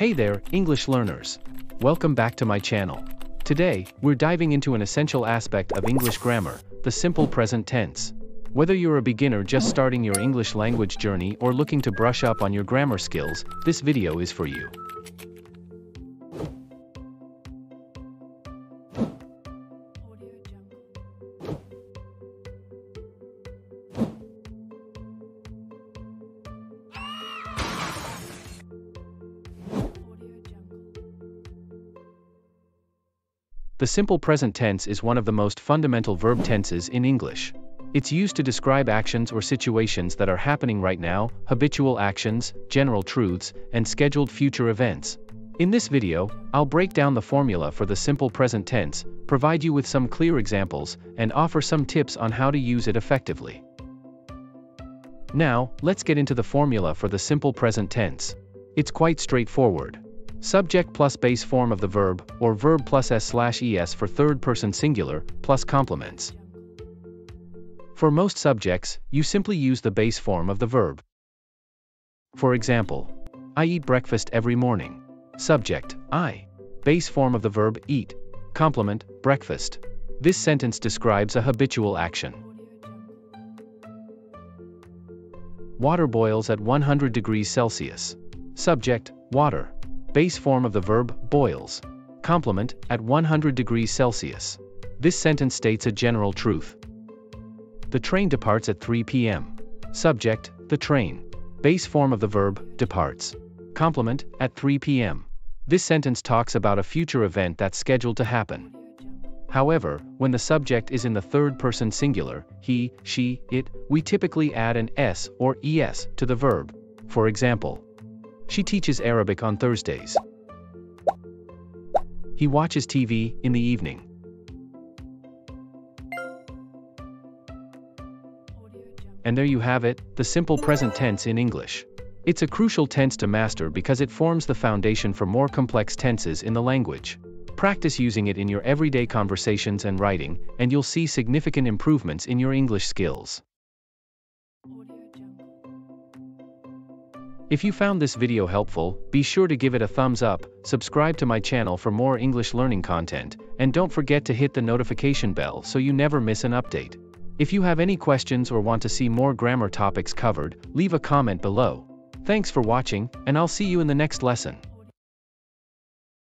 Hey there, English learners. Welcome back to my channel. Today, we're diving into an essential aspect of English grammar, the simple present tense. Whether you're a beginner just starting your English language journey or looking to brush up on your grammar skills, this video is for you. The simple present tense is one of the most fundamental verb tenses in English. It's used to describe actions or situations that are happening right now, habitual actions, general truths, and scheduled future events. In this video, I'll break down the formula for the simple present tense, provide you with some clear examples, and offer some tips on how to use it effectively. Now, let's get into the formula for the simple present tense. It's quite straightforward. Subject plus base form of the verb, or verb plus s/es for third-person singular, plus complements. For most subjects, you simply use the base form of the verb. For example, I eat breakfast every morning. Subject, I. Base form of the verb, eat. Complement, breakfast. This sentence describes a habitual action. Water boils at 100 degrees Celsius. Subject, water. Base form of the verb, boils. Complement, at 100 degrees Celsius. This sentence states a general truth. The train departs at 3 p.m. Subject, the train. Base form of the verb, departs. Complement, at 3 p.m. This sentence talks about a future event that's scheduled to happen. However, when the subject is in the third-person singular, he, she, it, we typically add an s or es to the verb. For example, she teaches Arabic on Thursdays. He watches TV in the evening. And there you have it, the simple present tense in English. It's a crucial tense to master because it forms the foundation for more complex tenses in the language. Practice using it in your everyday conversations and writing, and you'll see significant improvements in your English skills. If you found this video helpful, be sure to give it a thumbs up, subscribe to my channel for more English learning content, and don't forget to hit the notification bell so you never miss an update. If you have any questions or want to see more grammar topics covered, leave a comment below. Thanks for watching, and I'll see you in the next lesson.